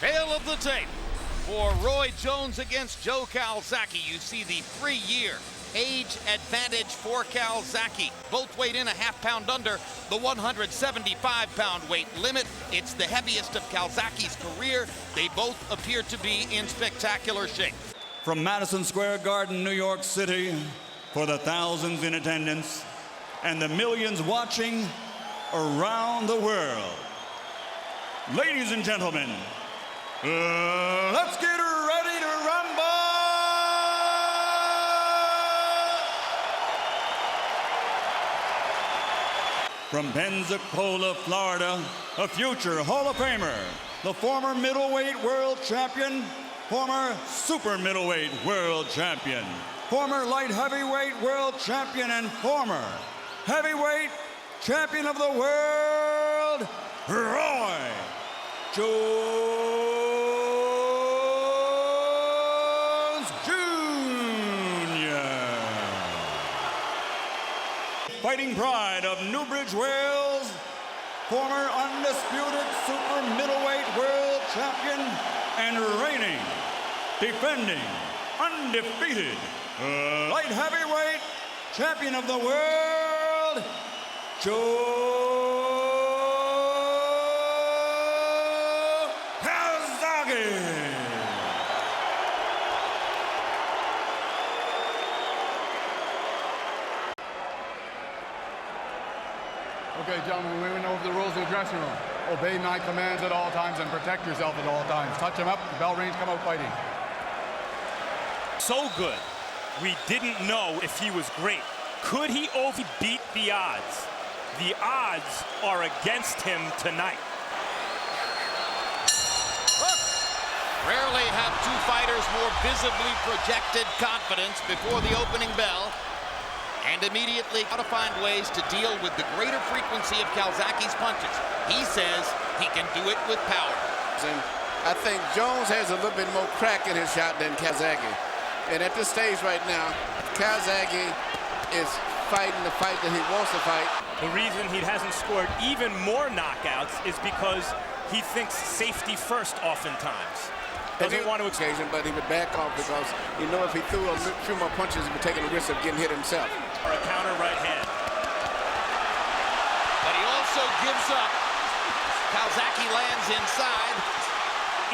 Tale of the tape for Roy Jones against Joe Calzaghe. You see the 3-year age advantage for Calzaghe. Both weighed in a half-pound under the 175-pound weight limit. It's the heaviest of Calzaghe's career. They both appear to be in spectacular shape. From Madison Square Garden, New York City, for the thousands in attendance and the millions watching around the world. Ladies and gentlemen, let's get ready to rumble! From Pensacola, Florida, a future Hall of Famer, the former middleweight world champion, former super middleweight world champion, former light heavyweight world champion, and former heavyweight champion of the world, Roy Jones Jr. Fighting pride of Newbridge, Wales, former undisputed super middleweight world champion and reigning, defending, undefeated light heavyweight champion of the world, Joe Calzaghe. Okay, gentlemen, we went over the rules of the dressing room. Obey my commands at all times and protect yourself at all times. Touch him up, the bell rings, come out fighting. So good. We didn't know if he was great. Could he beat the odds? The odds are against him tonight. Rarely have two fighters more visibly projected confidence before the opening bell, and immediately got to find ways to deal with the greater frequency of Calzaghe's punches. He says he can do it with power. And I think Jones has a little bit more crack in his shot than Calzaghe. And at this stage right now, Calzaghe is fighting the fight that he wants to fight. The reason he hasn't scored even more knockouts is because he thinks safety first oftentimes. Doesn't want to occasion, but he would back off because you know if he threw a few more punches, he would take the risk of getting hit himself. Or a counter right hand. But he also gives up. Calzaghe lands inside.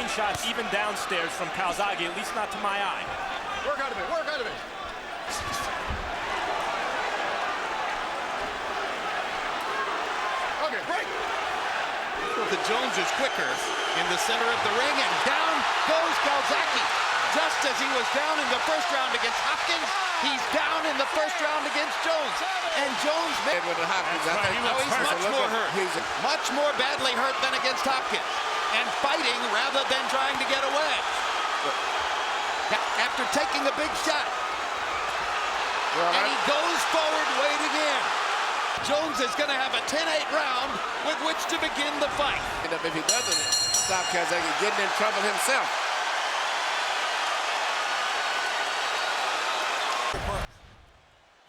Shots even downstairs from Calzaghe, at least not to my eye. Work out of it, work out of it. Okay, break. The Jones is quicker in the center of the ring, and down goes Calzaghe. Just as he was down in the first round against Hopkins, he's down in the first round against Jones. And Jones with the Hopkins, he's much more hurt. He's much more badly hurt than against Hopkins. And fighting rather than trying to get away. After taking a big shot. And he goes forward, waiting in. Jones is going to have a 10-8 round with which to begin the fight. And if he doesn't stop Calzaghe getting in trouble himself.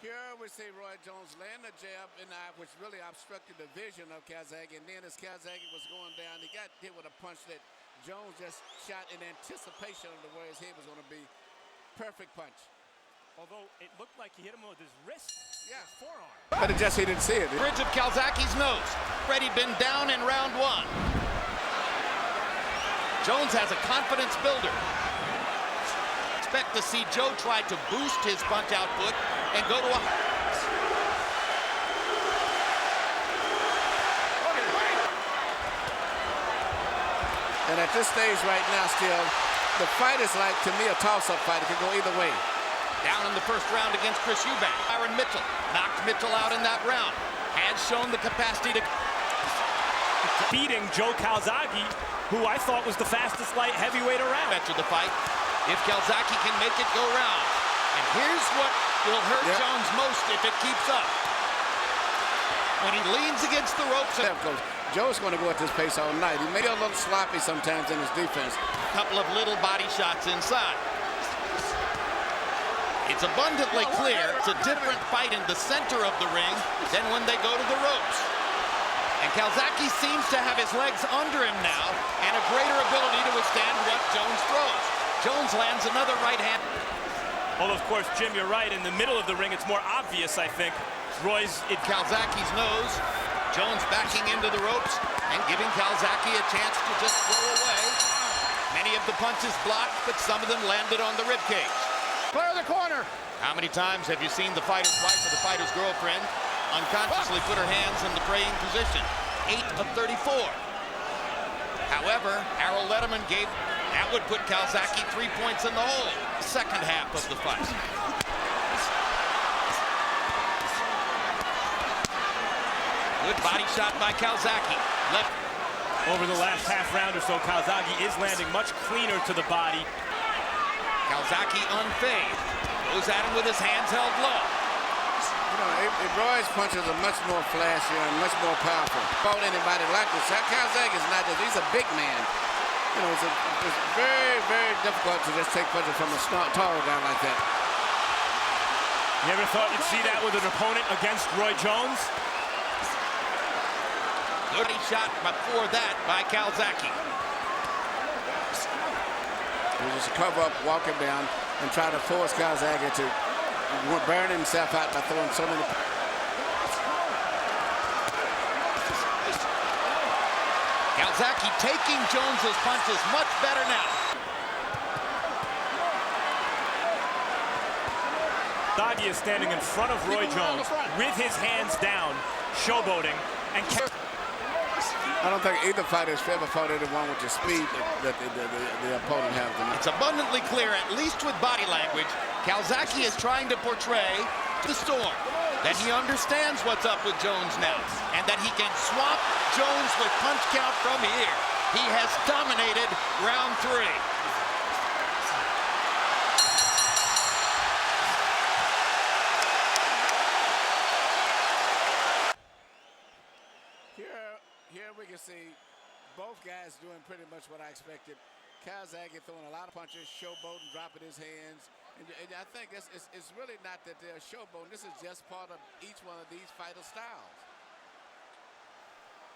Here we see Roy Jones land a jab in the eye, which really obstructed the vision of Calzaghe. And then as Calzaghe was going down, he got hit with a punch that Jones just shot in anticipation of where his head was going to be. Perfect punch. Although it looked like he hit him with his wrist, his forearm. But it just, he didn't see it. Bridge of Calzaghe's nose. Freddie been down in round one. Jones has a confidence builder. Expect to see Joe try to boost his punch output and go to a... And at this stage right now still, the fight is like, to me, a toss-up fight. It can go either way. Down in the first round against Chris Eubank. Byron Mitchell knocked Mitchell out in that round. Has shown the capacity to... Beating Joe Calzaghe, who I thought was the fastest light heavyweight around. After the fight, if Calzaghe can make it go round. And here's what will hurt Jones most if it keeps up. When he leans against the ropes... Joe's going to go at this pace all night. He may be a little sloppy sometimes in his defense. A couple of little body shots inside. It's abundantly clear it's a different fight in the center of the ring than when they go to the ropes. And Calzaghe seems to have his legs under him now and a greater ability to Jones lands another right hand. Although, of course, Jim, you're right. In the middle of the ring, it's more obvious, I think. Roy's in Calzaghe's nose. Jones backing into the ropes and giving Calzaghe a chance to just throw away. Many of the punches blocked, but some of them landed on the ribcage. Clear the corner. How many times have you seen the fighter's wife or the fighter's girlfriend unconsciously put her hands in the praying position? 8 of 34. However, Harold Letterman gave, that would put Calzaghe 3 points in the hole. Second half of the fight. Good body shot by Calzaghe. Left. Over the last half round or so, Calzaghe is landing much cleaner to the body. Calzaghe unfazed. Goes at him with his hands held low. You know, Roy's punches are much more flashier and much more powerful. Fought anybody like this. Calzaghe is not just, he's a big man. You know, it's very, very difficult to just take punches from a tall guy like that. You ever thought you'd see that with an opponent against Roy Jones? Good shot before that by Calzaghe. He just cover up, walk him down, and try to force Calzaghe to burn himself out by throwing so many. Calzaghe taking Jones's punches much better now. Calzaghe is standing in front of Roy Jones with his hands down, showboating, and I don't think either fighter's ever fought anyone with the speed that the opponent has. It's abundantly clear, at least with body language, Calzaghe is trying to portray the storm, that he understands what's up with Jones now, and that he can swamp Jones with punch count from here. He has dominated round 3. Here we can see both guys doing pretty much what I expected. Calzaghe throwing a lot of punches, showboating, dropping his hands. And I think it's really not that they're showboating. This is just part of each one of these fighter styles.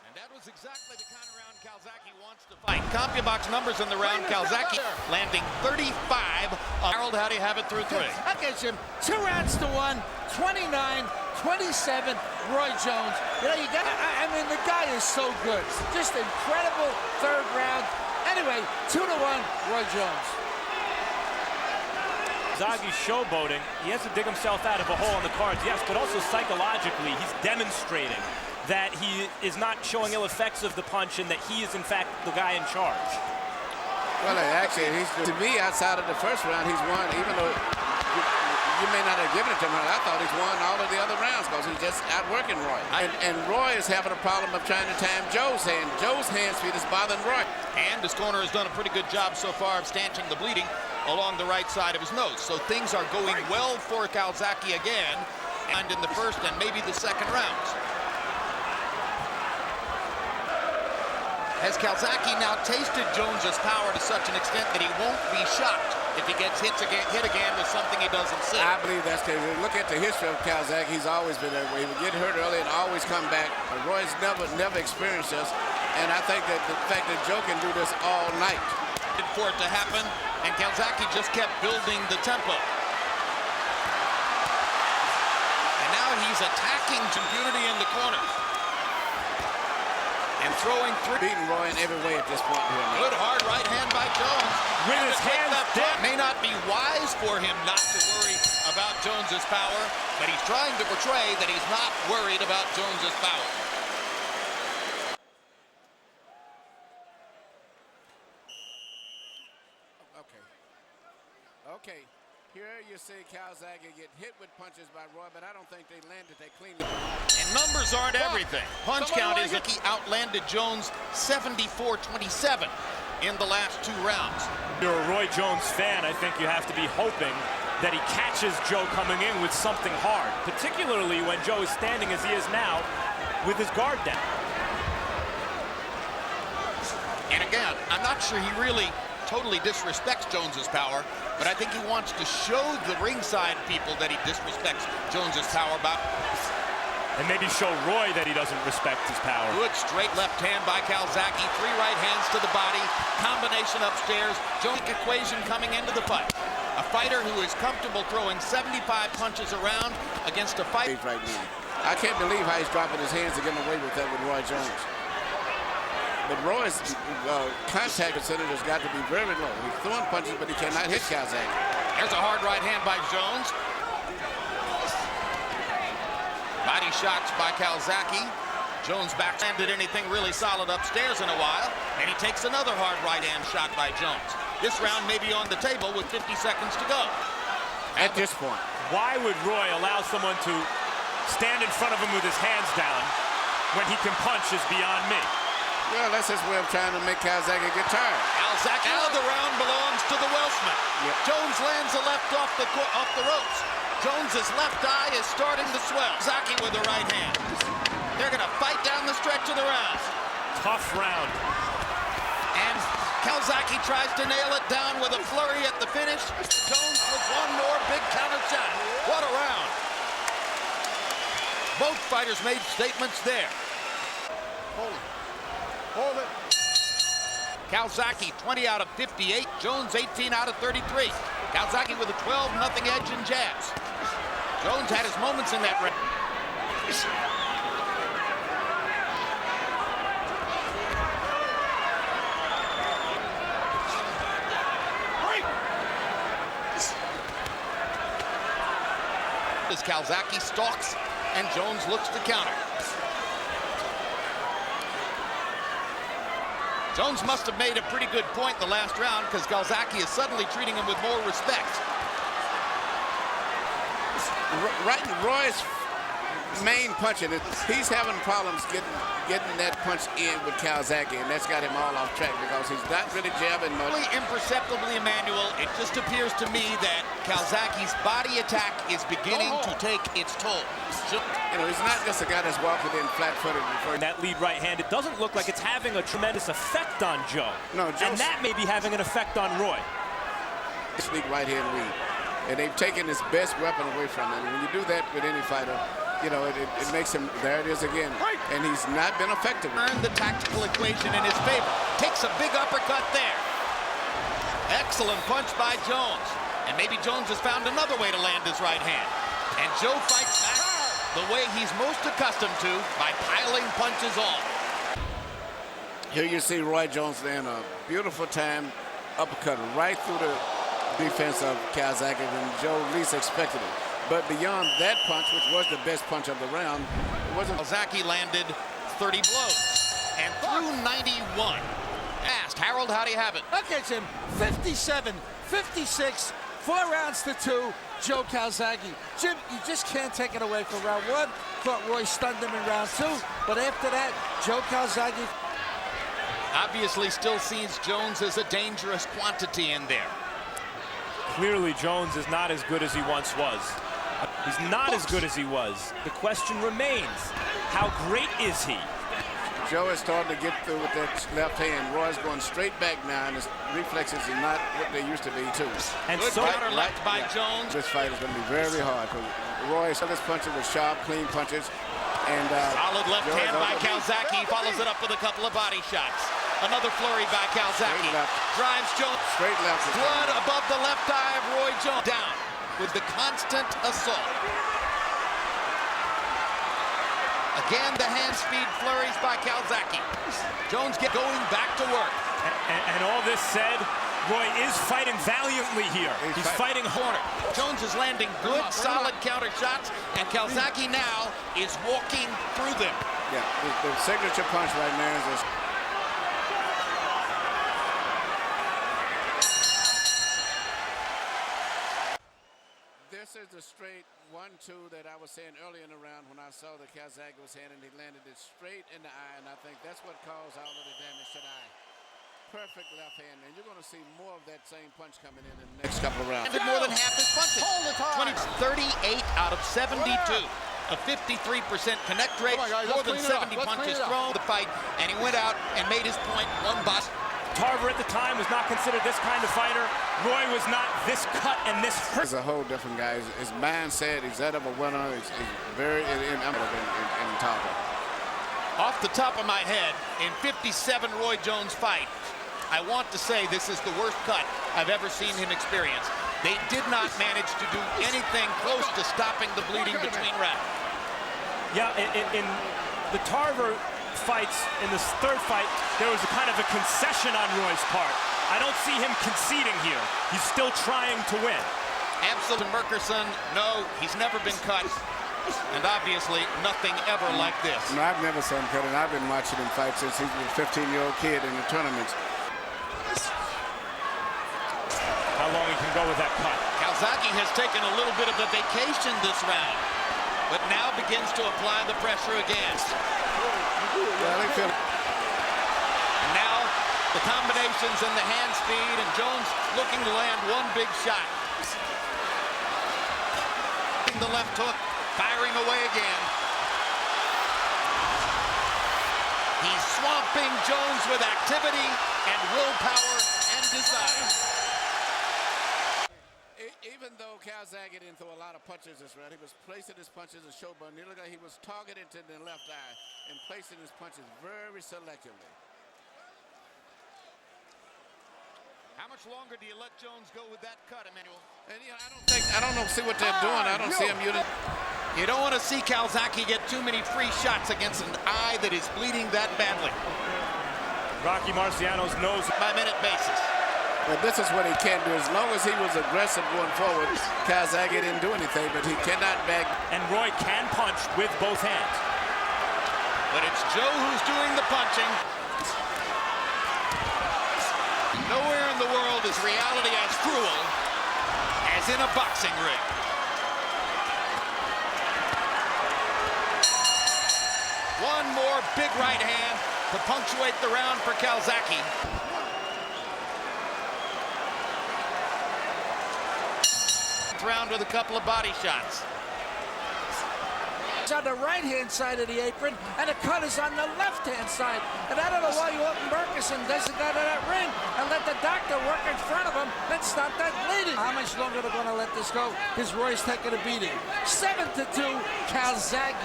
And that was exactly the kind of round Calzaghe wants to fight. CompuBox numbers in the round. Calzaghe landing 35. Harold, how do you have it through 3? Okay, Jim. 2 rounds to 1, 29-27, Roy Jones. You know, I mean, the guy is so good. Just incredible third round. Anyway, 2-1, Roy Jones. Calzaghe's showboating. He has to dig himself out of a hole on the cards, yes, but also psychologically, he's demonstrating that he is not showing ill effects of the punch and that he is, in fact, the guy in charge. Well, actually, to me, outside of the first round, he's won, even though you may not have given it to him. I thought he's won all of the other rounds because he's just outworking Roy. And Roy is having a problem of trying to time Joe's hand. Joe's hand speed is bothering Roy. And his corner has done a pretty good job so far of stanching the bleeding along the right side of his nose. So things are going well for Calzaghe again, and in the first and maybe the second rounds. Has Calzaghe now tasted Jones's power to such an extent that he won't be shocked if he gets hit again with something he doesn't see? I believe that's because look at the history of Calzaghe. He's always been that way. He would get hurt early and always come back. Roy's never experienced this, and I think that the fact that Joe can do this all night. For it to happen, and Calzaghe just kept building the tempo. And now he's attacking impunity in the corner. And throwing through. Beating Roy in every way at this point here. Good hard right hand by Jones. With his hands down. May not be wise for him not to worry about Jones's power, but he's trying to portray that he's not worried about Jones's power. Okay. Here you see Calzaghe get hit with punches by Roy, but I don't think they landed that cleanly. And numbers aren't everything. Punch count is he outlanded Jones 74-27 in the last 2 rounds. If you're a Roy Jones fan, I think you have to be hoping that he catches Joe coming in with something hard, particularly when Joe is standing as he is now with his guard down. And again, I'm not sure he really totally disrespects Jones's power, but I think he wants to show the ringside people that he disrespects Jones's power. And maybe show Roy that he doesn't respect his power. Good straight left hand by Calzaghe. 3 right hands to the body. Combination upstairs. Joe equation coming into the fight. A fighter who is comfortable throwing 75 punches around against a fight. Right now. I can't believe how he's dropping his hands and getting away with that with Roy Jones. But Roy's contact percentage has got to be very low. He's throwing punches, but he cannot hit Calzaghe. There's a hard right hand by Jones. Body shots by Calzaghe. Jones backhanded anything really solid upstairs in a while, and he takes another hard right hand shot by Jones. This round may be on the table with 50 seconds to go. At this point. Why would Roy allow someone to stand in front of him with his hands down when he can punch is beyond me. Well, that's his way of trying to make Calzaghe get tired. Calzaghe, now the round belongs to the Welshman. Yep. Jones lands a left off the ropes. Jones's left eye is starting to swell. Calzaghe with the right hand. They're going to fight down the stretch of the round. Tough round. And Calzaghe tries to nail it down with a flurry at the finish. Jones with one more big counter shot. What a round. Both fighters made statements there. Hold it. Hold it. Calzaghe 20 out of 58. Jones 18 out of 33. Calzaghe with a 12-0 edge in jabs. Jones had his moments in that round. As Calzaghe stalks and Jones looks to counter. Jones must have made a pretty good point in the last round because Calzaghe is suddenly treating him with more respect. Right, Roy's main punching, he's having problems getting that punch in with Calzaghe, and that's got him all off track because he's not really jabbing much. Really imperceptibly, Emmanuel, it just appears to me that Calzaghe's body attack is beginning to take its toll. You know, he's not just a guy that's walking in flat-footed. That lead right hand, it doesn't look like it's having a tremendous effect on Joe. No, and that may be having an effect on Roy. Sneak right hand lead. And they've taken his best weapon away from him. And when you do that with any fighter, you know, it makes him, there it is again. And he's not been effective. Earned the tactical equation in his favor. Takes a big uppercut there. Excellent punch by Jones. And maybe Jones has found another way to land his right hand. And Joe fights back the way he's most accustomed to, by piling punches on. Here you see Roy Jones land a beautiful time uppercut right through the defense of Calzaghe when Joe least expected it. But beyond that punch, which was the best punch of the round, it wasn't. Calzaghe landed 30 blows and threw 91. Asked Harold, how do you have it? Okay, Jim, 57, 56, 4 rounds to 2, Joe Calzaghe. Jim, you just can't take it away from round 1. Thought Roy stunned him in round 2, but after that, Joe Calzaghe obviously still sees Jones as a dangerous quantity in there. Clearly, Jones is not as good as he once was. He's not as good as he was. The question remains, how great is he? Joe is starting to get through with that left hand. Roy's going straight back now, and his reflexes are not what they used to be, too. And good so counter left by Jones. This fight is going to be very hard because Roy's punches with sharp, clean punches. And solid left Joe hand by Calzaghe. Follows it up with a couple of body shots. Another flurry by Calzaghe. Drives Jones. Straight left. Blood above the left eye of Roy Jones. Down with the constant assault. Again, the hand speed flurries by Calzaghe. Jones going back to work. And all this said, Roy is fighting valiantly here. He's fighting corner. Jones is landing good, solid counter shots, and Calzaghe now is walking through them. Yeah, the signature punch right now is this. This is the straight 1-2 that I was saying earlier in the round when I saw the Calzaghe was handing. He landed it straight in the eye, and I think that's what caused all of the damage to the eye. Perfect left hand, and you're going to see more of that same punch coming in the next couple of rounds. Landed more than half his punches. 38 out of 72. A 53% connect rate, more than 70 punches thrown the fight, and he went out and made his point. One bust. Tarver at the time was not considered this kind of fighter. Roy was not this cut and this hurt. He's a whole different guy. His mindset, he's that of a winner. He's very in Tarver. Off the top of my head, in 57 Roy Jones fights, I want to say this is the worst cut I've ever seen him experience. They did not manage to do anything close to stopping the bleeding between rounds. Yeah, in the Tarver fights, in this third fight, there was a kind of a concession on Roy's part. I don't see him conceding here. He's still trying to win. Absolutely. Merkerson, no, he's never been cut. And obviously, nothing ever like this. No, I've never seen him cut, and I've been watching him fight since he was a 15-year-old kid in the tournaments. How long he can go with that cut. Calzaghe has taken a little bit of a vacation this round, but now begins to apply the pressure again. And now the combinations and the hand speed, and Jones looking to land one big shot. The left hook, firing away again. He's swamping Jones with activity and willpower and desire. Even though Calzaghe didn't throw a lot of punches this round, he was placing his punches as showboat. He looked like he was targeted to the left eye and placing his punches very selectively. How much longer do you let Jones go with that cut, Emmanuel? And I don't see what they're doing. I don't see him using. You don't want to see Calzaghe get too many free shots against an eye that is bleeding that badly. Rocky Marciano's knows by minute basis. But this is what he can't do. As long as he was aggressive going forward, Calzaghe didn't do anything, but he cannot bag. And Roy can punch with both hands. But it's Joe who's doing the punching. Nowhere in the world is reality as cruel as in a boxing ring. One more big right hand to punctuate the round for Calzaghe. Round with a couple of body shots. It's on the right-hand side of the apron, and the cut is on the left-hand side. And I don't know why Merkerson doesn't go to that ring and let the doctor work in front of him and stop that bleeding. How much longer they're going to let this go? Because Roy's taking a beating. 7-2, Calzaghe.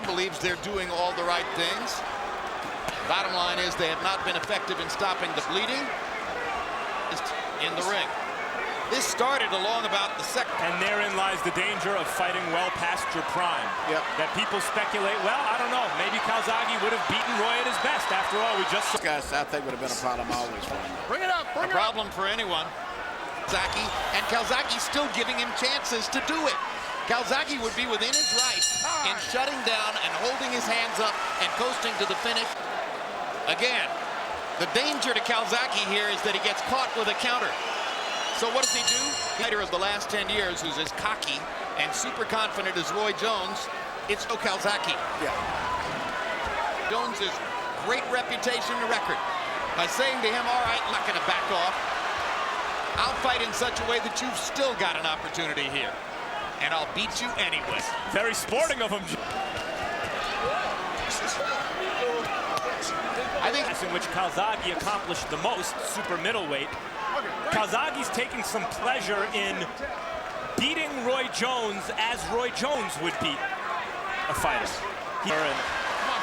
Believes they're doing all the right things. Bottom line is they have not been effective in stopping the bleeding in the ring. This started along about the second. And therein lies the danger of fighting well past your prime. Yep. That people speculate, well, I don't know, maybe Calzaghe would have beaten Roy at his best. After all, we just... Guys, I think would have been a problem always for him. Bring it up, bring it up. A problem for anyone. Calzaghe, and Calzaghe's still giving him chances to do it. Calzaghe would be within his right in shutting down and holding his hands up and coasting to the finish. Again, the danger to Calzaghe here is that he gets caught with a counter. So what does he do? Fighter of the last 10 years who's as cocky and super confident as Roy Jones, it's Joe Calzaghe. Yeah. Jones' great reputation and record by saying to him, all right, I'm not going to back off. I'll fight in such a way that you've still got an opportunity here. And I'll beat you anyway. Very sporting of him. I think that's in which Calzaghe accomplished the most, super middleweight. Calzaghe's taking some pleasure in beating Roy Jones as Roy Jones would beat a fighter. And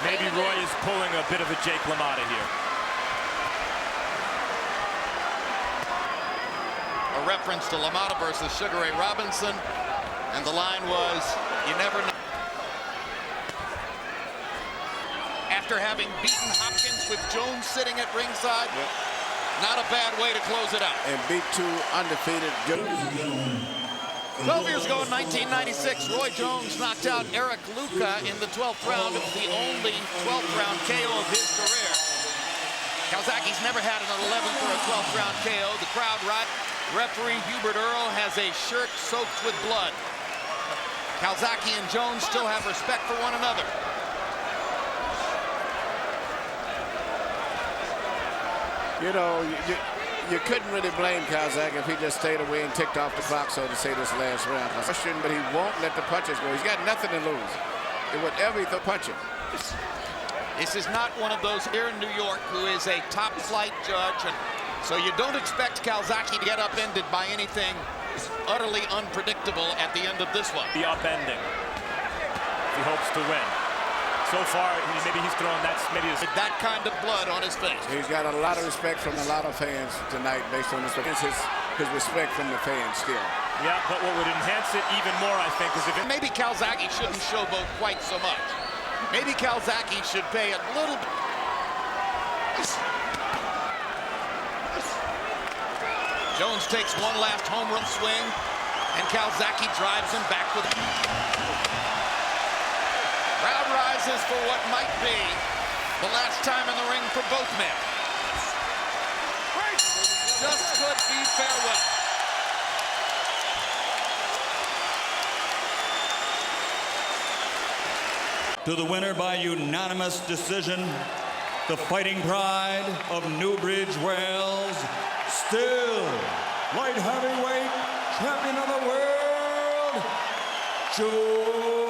maybe Roy is pulling a bit of a Jake LaMotta here. A reference to LaMotta versus Sugar Ray Robinson. And the line was, you never know. After having beaten Hopkins with Jones sitting at ringside, not a bad way to close it out. And beat two undefeated. 12 years ago in 1996, Roy Jones knocked out Eric Luca in the 12th round. It was the only 12th round KO of his career. Calzaghe's never had an 11th or a 12th round KO. The crowd right. Referee Hubert Earl has a shirt soaked with blood. Calzaghe and Jones still have respect for one another. You know, you couldn't really blame Calzaghe if he just stayed away and ticked off the clock, so to say, this last round. But he won't let the punches go. He's got nothing to lose. And whatever he punch him. This is not one of those here in New York who is a top-flight judge, and so you don't expect Calzaghe to get upended by anything utterly unpredictable at the end of this one. The upending. He hopes to win. So far, maybe he's throwing that kind of blood on his face. He's got a lot of respect from a lot of fans tonight based on his respect from the fans still. Yeah, but what would enhance it even more, I think, is if it... Maybe Calzaghe shouldn't showboat quite so much. Maybe Calzaghe should pay a little... Jones takes one last home run swing, and Calzaghe drives him back with... Crowd rises for what might be the last time in the ring for both men. Just could be farewell. To the winner by unanimous decision, the fighting pride of Newbridge, Wales, still light heavyweight champion of the world, Joe